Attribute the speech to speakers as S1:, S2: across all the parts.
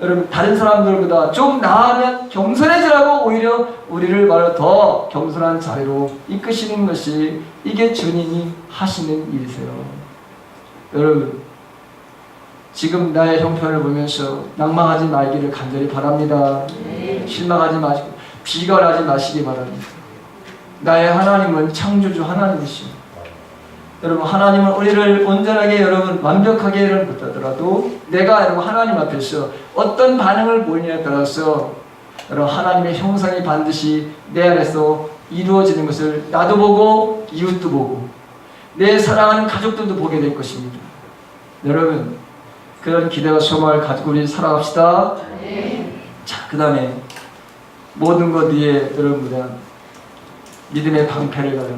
S1: 여러분 다른 사람들보다 좀 나으면 겸손해지라고 오히려 우리를 말로 더 겸손한 자리로 이끄시는 것이 이게 주님이 하시는 일이세요. 여러분 지금 나의 형편을 보면서 낭망하지 말기를 간절히 바랍니다. 실망하지 마시고 비관하지 마시기 바랍니다. 나의 하나님은 창조주 하나님이시오. 여러분 하나님은 우리를 온전하게 여러분 완벽하게는 못하더라도 내가 여러분 하나님 앞에서 어떤 반응을 보이냐에 따라서 여러분 하나님의 형상이 반드시 내 안에서 이루어지는 것을 나도 보고 이웃도 보고 내 사랑하는 가족들도 보게 될 것입니다. 여러분 그런 기대와 소망을 가지고 우리 살아갑시다. 자, 그 다음에 모든 것 위에 여러분 믿음의 방패를 가져라.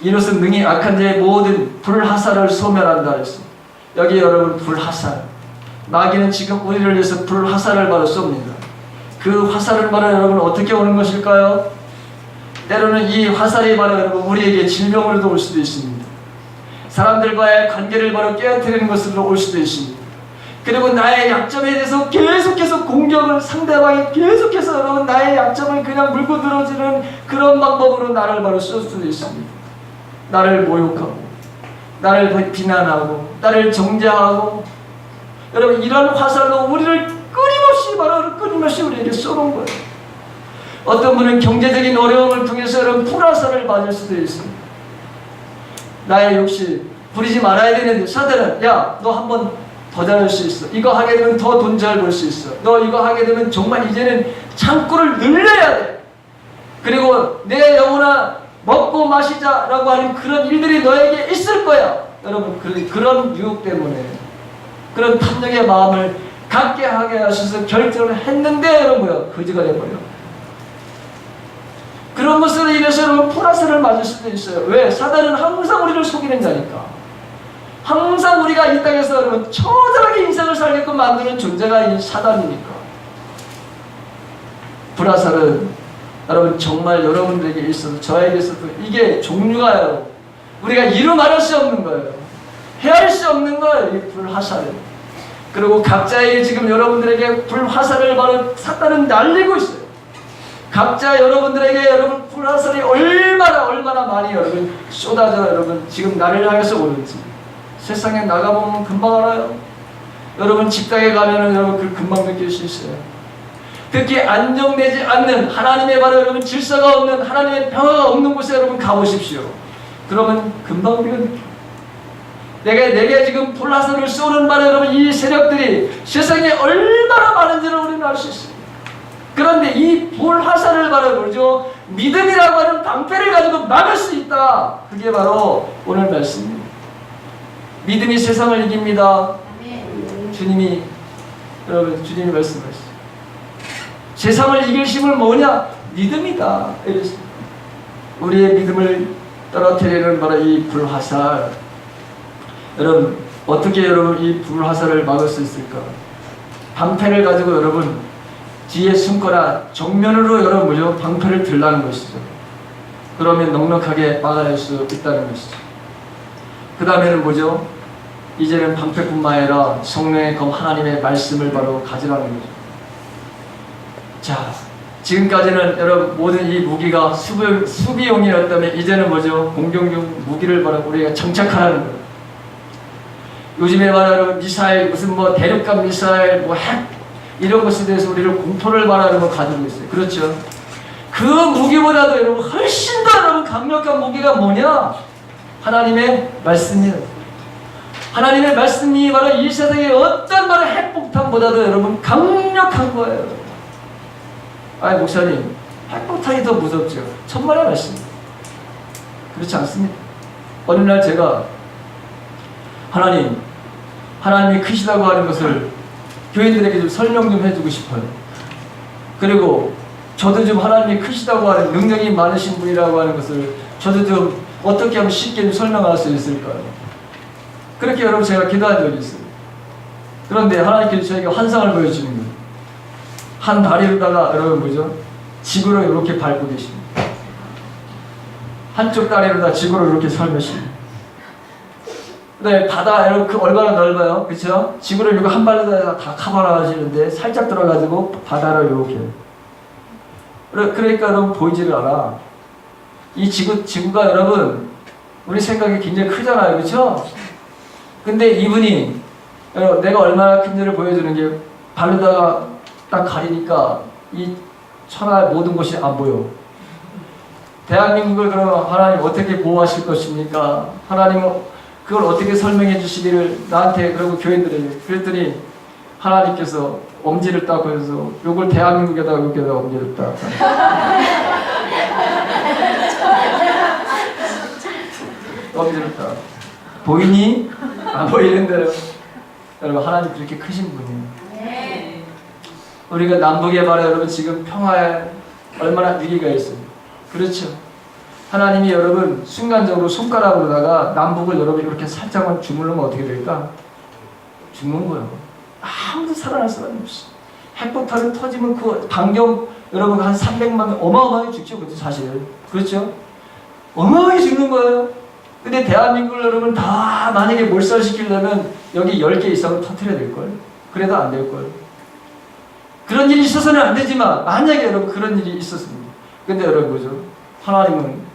S1: 이것은 능히 악한 자의 모든 불화살을 소멸한다 했습니다. 여기 여러분 불화살, 마귀는 지금 우리를 위해서 불화살을 바로 쏩니다. 그 화살을 바로 여러분 어떻게 오는 것일까요? 때로는 이 화살이 바로 여러분 우리에게 질병으로도 올 수도 있습니다. 사람들과의 관계를 바로 깨어뜨리는 것으로 올 수도 있습니다. 그리고 나의 약점에 대해서 계속해서 공격을 상대방이 계속해서 여러분 나의 약점을 그냥 물고 들어지는 그런 방법으로 나를 바로 쏠 수도 있습니다. 나를 모욕하고 나를 비난하고 나를 정죄하고 여러분 이런 화살로 우리를 끊임없이 우리에게 쏘는 거예요. 어떤 분은 경제적인 어려움을 통해서 여러분 불화살을 맞을 수도 있습니다. 나의 욕심 부리지 말아야 되는데 사단은 야 너 한번 더 잘할 수 있어. 이거 하게 되면 더 돈 잘 벌 수 있어. 너 이거 하게 되면 정말 이제는 창고를 늘려야 돼. 그리고 내 영혼아 먹고 마시자라고 하는 그런 일들이 너에게 있을 거야. 여러분 그런 유혹 때문에 그런 탐욕의 마음을 갖게 하게 하셔서 결정을 했는데 여러분 뭐야? 거지가 돼버려. 그런 것으로 인해서 여러분 불화살을 맞을 수도 있어요. 왜? 사단은 항상 우리를 속이는 자니까. 항상 우리가 이 땅에서 여러분 처절하게 인생을 살게끔 만드는 존재가 이 사단이니까. 불화살은 여러분 정말 여러분들에게 있어서 저에게 있어서 이게 종류가요. 우리가 이루 말할 수 없는 거예요. 헤아릴 수 없는 거예요. 이 불화살은. 그리고 각자의 지금 여러분들에게 불화살을 바로 사단은 날리고 있어요. 각자 여러분들에게 여러분 불화살이 얼마나 많이 여러분 쏟아져 여러분 지금 나를 향해서 오는지 세상에 나가보면 금방 알아요. 여러분 직장에 가면은 여러분 그 금방 느낄 수 있어요. 특히 안정되지 않는 하나님의 바로 여러분 질서가 없는 하나님의 평화가 없는 곳에 여러분 가보십시오. 그러면 금방 우리가 느껴요. 내게 지금 불화살을 쏘는 바로 여러분 이 세력들이 세상에 얼마나 많은지를 우리는 알 수 있습니다. 그런데 이 불화살을 바로 뭐죠? 믿음이라고 하는 방패를 가지고 막을 수 있다. 그게 바로 오늘 말씀입니다. 믿음이 세상을 이깁니다. 주님이 말씀하시죠. 세상을 이길 힘은 뭐냐? 믿음이다. 이랬습니다. 우리의 믿음을 떨어뜨리는 바로 이 불화살. 여러분 어떻게 여러분 이 불화살을 막을 수 있을까? 방패를 가지고 여러분 뒤에 숨거나 정면으로 여러분 뭐죠? 방패를 들라는 것이죠. 그러면 넉넉하게 막아낼 수 있다는 것이죠. 그 다음에는 뭐죠? 이제는 방패뿐만 아니라 성령의 검 하나님의 말씀을 바로 가지라는 거죠. 자, 지금까지는 여러분 모든 이 무기가 수비용이었다면 이제는 뭐죠? 공격용 무기를 바로 우리가 장착하라는 거예요. 요즘에 말하는 미사일, 무슨 뭐 대륙간 미사일, 뭐 핵 이런 것에 대해서 우리를 공포를 말하는 걸 가지고 있어요. 그렇죠? 그 무기보다도 여러분 훨씬 더 여러분 강력한 무기가 뭐냐? 하나님의 말씀이에요. 하나님의 말씀이 바로 이 세상의 어떤 바로 핵폭탄보다도 여러분 강력한 거예요. 아니 목사님, 핵폭탄이 더 무섭죠. 천만의 말씀. 그렇지 않습니다. 어느 날 제가 하나님이 크시다고 하는 것을 교인들에게 좀 설명 좀 해주고 싶어요. 그리고 저도 좀 하나님이 크시다고 하는 능력이 많으신 분이라고 하는 것을 저도 좀 어떻게 하면 쉽게 좀 설명할 수 있을까요? 그렇게 여러분 제가 기도한 적이 있어요. 그런데 하나님께서 저에게 환상을 보여주는 거예요. 한 다리로다가 여러분 뭐죠? 지구를 이렇게 밟고 계십니다. 한쪽 다리로다 지구를 이렇게 설매십니다. 그다음에 바다 여러분 그 얼마나 넓어요, 그렇죠? 지구를 이거 한 발로 다 커버하시는데 살짝 들어가지고 바다를 이렇게. 그러니까 여러분 보이지를 않아. 이 지구가 여러분 우리 생각이 굉장히 크잖아요, 그렇죠? 근데 이분이 여러분 내가 얼마나 큰지를 보여주는 게 발로다가 딱 가리니까 이 천하의 모든 것이 안 보여. 대한민국을 그러면 하나님 어떻게 보호하실 것입니까? 하나님은 그걸 어떻게 설명해 주시기를 나한테 그러고 교인들에게 그랬더니 하나님께서 엄지를 딱 보여서 요걸 대한민국에다가 여기다가 엄지를 딱 엄지를 딱 보이니? 안 보이는 대로 여러분 하나님 그렇게 크신 분이에요. 우리가 남북에 말해 여러분 지금 평화에 얼마나 위기가 있습니다. 그렇죠? 하나님이 여러분 순간적으로 손가락으로다가 남북을 여러분 이렇게 살짝만 주물르면 어떻게 될까? 죽는 거예요. 아무도 살아날 사람이 없어. 핵폭탄이 터지면 그 반경 여러분 한 300만 명 어마어마하게 죽죠. 그렇죠? 사실. 그렇죠? 어마어마하게 죽는 거예요. 근데 대한민국을 여러분 다 만약에 몰살시키려면 여기 10개 이상을 터뜨려야 될걸. 그래도 안 될걸. 그런 일이 있어서는 안 되지만 만약에 여러분 그런 일이 있었습니다. 근데 여러분 뭐죠? 하나님은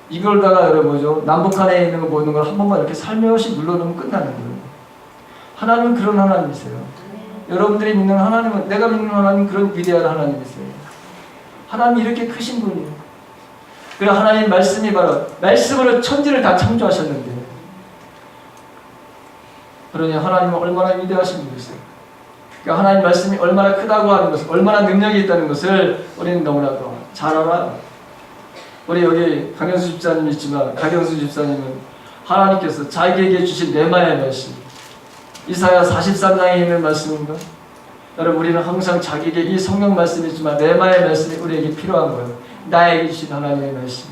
S1: 이걸다가 여러분 뭐죠? 남북한에 있는 거 보는 걸 한 번만 이렇게 살며시 눌러놓으면 끝나는 거예요. 하나님은 그런 하나님이세요. 여러분들이 믿는 하나님은 내가 믿는 하나님은 그런 위대한 하나님이세요. 하나님이 이렇게 크신 분이에요. 그래 하나님 말씀이 바로 말씀으로 천지를 다 창조하셨는데 그러니 하나님은 얼마나 위대하신 분이세요. 그러니까 하나님 말씀이 얼마나 크다고 하는 것을 얼마나 능력이 있다는 것을 우리는 너무나도 잘 알아요. 우리 여기 강현수 집사님이 있지만 강현수 집사님은 하나님께서 자기에게 주신 레마의 말씀 이사야 43장에 있는 말씀인가? 여러분 우리는 항상 자기에게 이 성경 말씀이 있지만 레마의 말씀이 우리에게 필요한 거예요. 나에게 주신 하나님의 말씀.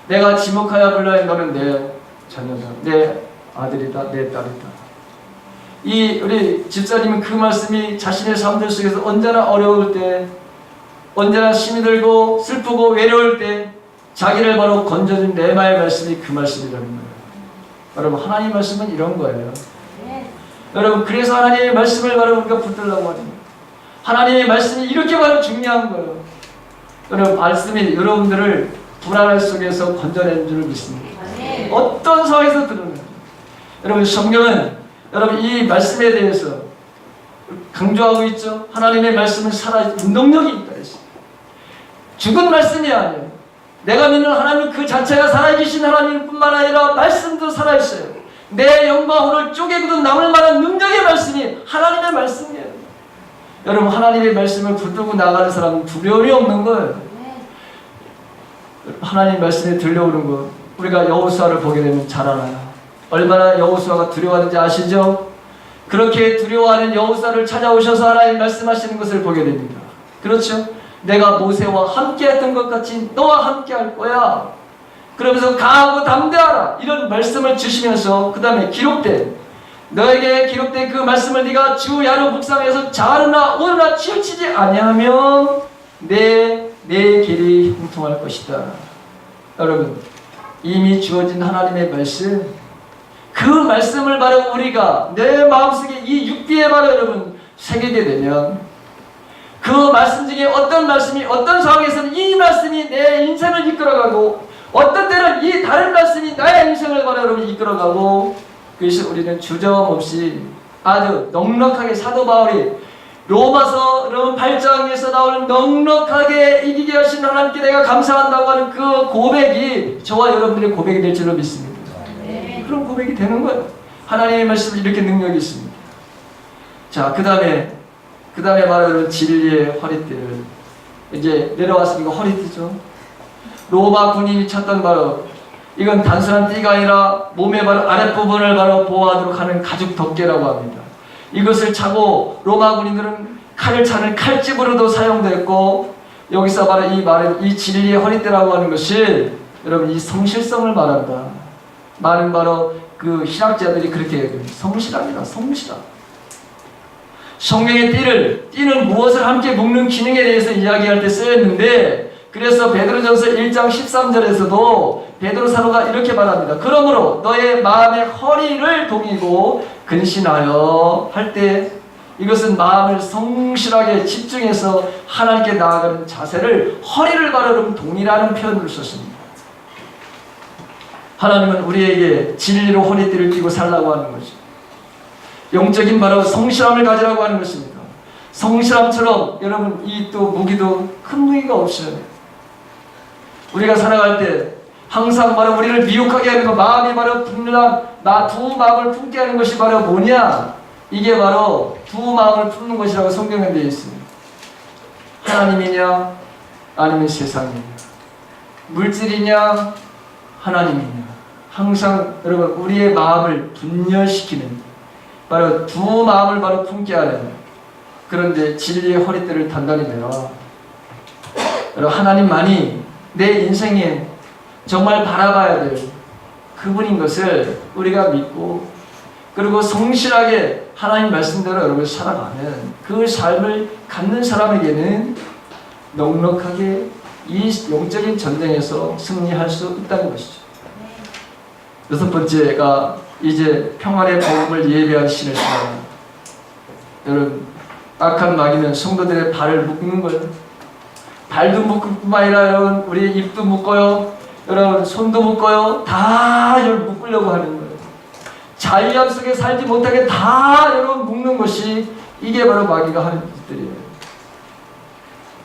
S1: 내가 지목하여 불러야 너는 내 자녀다. 내 아들이다. 내 딸이다. 이 우리 집사님은 그 말씀이 자신의 삶들 속에서 언제나 어려울 때 언제나 힘이 들고 슬프고 외로울 때 자기를 바로 건져준 레마의 말씀이 그 말씀이라는 거예요. 여러분 하나님의 말씀은 이런 거예요. 여러분 그래서 하나님의 말씀을 바로 우리가 붙들라고 하는 거예요. 하나님의 말씀이 이렇게 바로 중요한 거예요. 여러분 말씀이 여러분들을 불안할 속에서 건져내는 줄 믿습니다. 어떤 상황에서 들어요. 여러분 성경은 여러분 이 말씀에 대해서 강조하고 있죠. 하나님의 말씀은 능력이 있다 했어요. 죽은 말씀이 아니에요. 내가 믿는 하나님 그 자체가 살아계신 하나님뿐만 아니라 말씀도 살아있어요. 내 영과 혼을 쪼개고도 남을 만한 능력의 말씀이 하나님의 말씀이에요. 여러분 하나님의 말씀을 붙들고 나가는 사람은 두려움이 없는 거예요. 하나님 말씀에 들려오는 것 우리가 여호수아를 보게 되면 잘 알아요. 얼마나 여호수아가 두려워하는지 아시죠? 그렇게 두려워하는 여호수아를 찾아오셔서 하나님 말씀하시는 것을 보게 됩니다. 그렇죠? 내가 모세와 함께 했던 것 같이 너와 함께 할 거야. 그러면서 강하고 담대하라 이런 말씀을 주시면서 그 다음에 너에게 기록된 그 말씀을 네가 주 야로 묵상해서 자르나 오르나 치우치지 아니하면 내 길이 형통할 것이다. 여러분 이미 주어진 하나님의 말씀 그 말씀을 바로 우리가 내 마음속에 이 육비에 바로 여러분 새기게 되면 그 말씀 중에 어떤 말씀이 어떤 상황에서는 이 말씀이 내 인생을 이끌어가고 어떤 때는 이 다른 말씀이 나의 인생을 바로 여러분 이끌어가고 그래서 우리는 주저없이 아주 넉넉하게 사도 바울이 로마서 8장에서 나오는 넉넉하게 이기게 하신 하나님께 내가 감사한다고 하는 그 고백이 저와 여러분들의 고백이 될 줄로 믿습니다. 그런 고백이 되는 거예요. 하나님의 말씀이 이렇게 능력이 있습니다. 자, 그 다음에 말하는 진리의 허리띠를 이제 내려왔으니까 허리띠죠. 로마 군인이 찾던 바로 이건 단순한 띠가 아니라 몸의 바로 아랫부분을 바로 보호하도록 하는 가죽 덮개라고 합니다. 이것을 차고 로마 군인들은 칼을 차는 칼집으로도 사용됐고 여기서 바로 이 말은 이 진리의 허리띠라고 하는 것이 여러분 이 성실성을 말한다. 말은 바로 그 신학자들이 그렇게 얘기해요. 성실합니다. 성실함. 성경의 띠는 무엇을 함께 묶는 기능에 대해서 이야기할 때 쓰였는데 그래서 베드로전서 1장 13절에서도 베드로 사도가 이렇게 말합니다. 그러므로 너의 마음의 허리를 동이고 근신하여 할 때, 이것은 마음을 성실하게 집중해서 하나님께 나아가는 자세를 허리를 바르는 동이라는 표현을 썼습니다. 하나님은 우리에게 진리로 허리띠를 띠고 살라고 하는 거죠. 영적인 바로 성실함을 가지라고 하는 것입니다. 성실함처럼 여러분 이 또 무기도 큰 무기가 없어요. 우리가 살아갈 때 항상 바로 우리를 미혹하게 하는 것, 마음이 바로 분란, 두 마음을 품게 하는 것이 바로 뭐냐? 이게 바로 두 마음을 품는 것이라고 성경에 되어 있습니다. 하나님이냐 아니면 세상이냐, 물질이냐 하나님이냐. 항상 여러분 우리의 마음을 분열시키는 바로 두 마음을 바로 품게 하는, 그런데 진리의 허리띠를 단단히 매라. 여러분 하나님만이 내 인생에 정말 바라봐야 될 그분인 것을 우리가 믿고, 그리고 성실하게 하나님 말씀대로 여러분 살아가면 그 삶을 갖는 사람에게는 넉넉하게 이 영적인 전쟁에서 승리할 수 있다는 것이죠. 여섯 번째가 이제 평안의 복음을 예배할 신의 시간. 여러분 악한 마귀는 성도들의 발을 묶는 거예요. 발도 묶을 뿐만 아니라 여러분 우리 입도 묶어요. 여러분 손도 묶어요. 다 여러분 묶으려고 하는 거예요. 자유함 속에 살지 못하게 다 여러분 묶는 것이, 이게 바로 마귀가 하는 짓들이에요.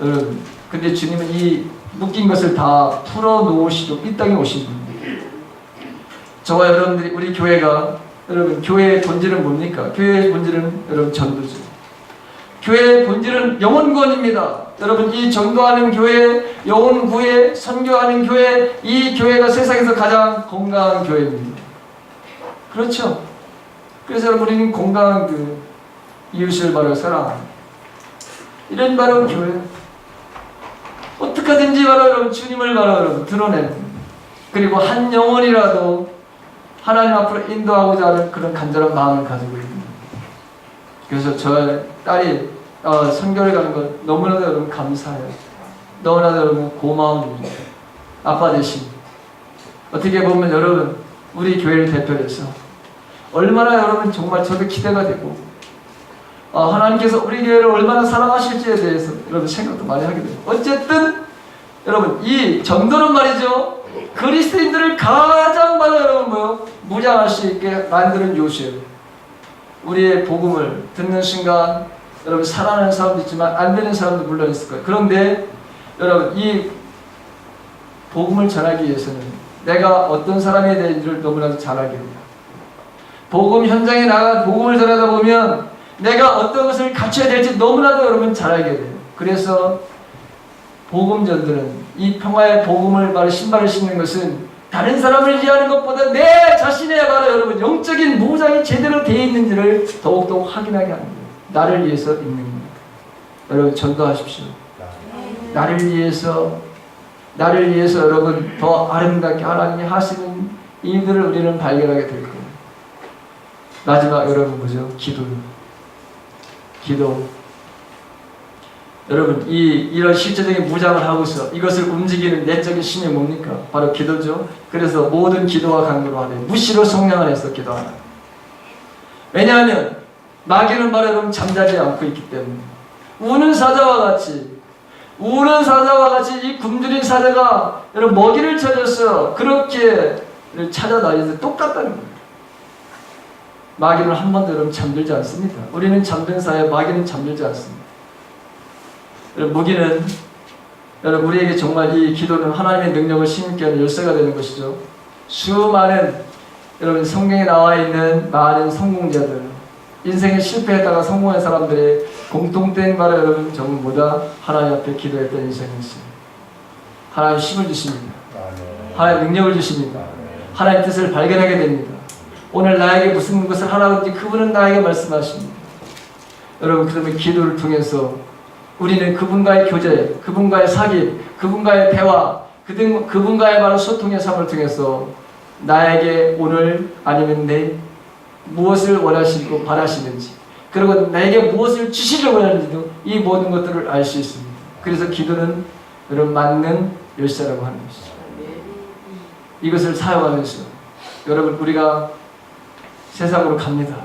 S1: 여러분 근데 주님은 이 묶인 것을 다 풀어놓으시고 이 땅에 오신 분입니다. 저와 여러분들이, 우리 교회가, 여러분 교회의 본질은 뭡니까? 교회의 본질은 여러분 전도죠. 교회의 본질은 영혼구원입니다. 여러분 이 전도하는 교회, 영혼구회, 선교하는 교회, 이 교회가 세상에서 가장 건강한 교회입니다. 그렇죠? 그래서 여러분 우리는 건강한 그 이웃을 바로 사랑합니다. 이런 바로 교회. 어떻게든지 바로 여러분 주님을 바로 여러분 드러내는, 그리고 한 영혼이라도 하나님 앞으로 인도하고자 하는 그런 간절한 마음을 가지고 있습니다. 그래서 저의 딸이 선교를 가는 것 너무나도 여러분 감사해요. 너무나도 여러분 고마운 일이에요. 아빠 대신 어떻게 보면 여러분 우리 교회를 대표해서 얼마나 여러분 정말 저도 기대가 되고, 하나님께서 우리 교회를 얼마나 사랑하실지에 대해서 여러분 생각도 많이 하게 돼요. 어쨌든 여러분 이 전도는 말이죠, 그리스도인들을 가장 바로 여러분 무장할 수 있게 만드는 요소예요. 우리의 복음을 듣는 순간 여러분 살아나는 사람도 있지만 안 되는 사람도 물론 있을 거예요. 그런데 여러분 이 복음을 전하기 위해서는 내가 어떤 사람이 되는지를 너무나도 잘 알게 됩니다. 복음 현장에 나가 복음을 전하다 보면 내가 어떤 것을 갖춰야 될지 너무나도 여러분 잘 알게 돼요. 그래서 복음 전도는, 이 평화의 복음을 바로 신발을 신는 것은 다른 사람을 위하는 것보다 내 자신의 바로 여러분 영적인 무장이 제대로 되어 있는지를 더욱더 확인하게 합니다. 나를 위해서 있는 겁니다. 여러분 전도하십시오. 나를 위해서 여러분 더 아름답게 하나님이 하시는 일들을 우리는 발견하게 될 거예요. 마지막 여러분 뭐죠? 기도. 여러분 이런 실제적인 무장을 하고서 이것을 움직이는 내적인 힘이 뭡니까? 바로 기도죠. 그래서 모든 기도와 간구로 하되 무시로 성령 안에서 기도하라. 왜냐하면 마귀는 바로 여러분 잠자지 않고 있기 때문에 우는 사자와 같이 이 굶주린 사자가 여러분 먹이를 찾아서 그렇게 찾아다니면서 똑같다는 거예요. 마귀는 한 번도 여러분 잠들지 않습니다. 우리는 잠든 사이에 마귀는 잠들지 않습니다. 여러분 무기는 여러분 우리에게 정말 이 기도는 하나님의 능력을 힘있게 하는 열쇠가 되는 것이죠. 수많은 여러분 성경에 나와 있는 많은 성공자들, 인생에 실패했다가 성공한 사람들의 공통된 바로 여러분 전부보다 하나님 앞에 기도했던 인생이 있어요. 하나님 힘을 주십니다. 하나님 능력을 주십니다. 하나님 뜻을 발견하게 됩니다. 오늘 나에게 무슨 것을 하라는지 그분은 나에게 말씀하십니다. 여러분 그러면 기도를 통해서 우리는 그분과의 교제, 그분과의 사귐, 그분과의 대화, 그분과의 바로 소통의 삶을 통해서 나에게 오늘 아니면 내일 무엇을 원하시고 바라시는지, 그리고 나에게 무엇을 주시려고 하는지도 이 모든 것들을 알 수 있습니다. 그래서 기도는 여러분 맞는 열쇠라고 하는 것이죠. 이것을 사용하면서 여러분 우리가 세상으로 갑니다.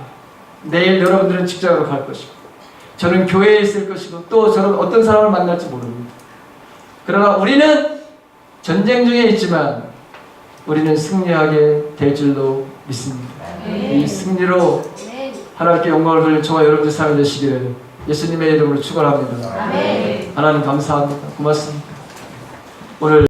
S1: 내일 여러분들은 직장으로 갈 것이고 저는 교회에 있을 것이고 또 저는 어떤 사람을 만날지 모릅니다. 그러나 우리는 전쟁 중에 있지만 우리는 승리하게 될 줄로 믿습니다. 이 승리로 하나님께 영광을 돌리는 저와 여러분들 삶이 되시기를 예수님의 이름으로 축원합니다. 하나님 감사합니다. 고맙습니다. 오늘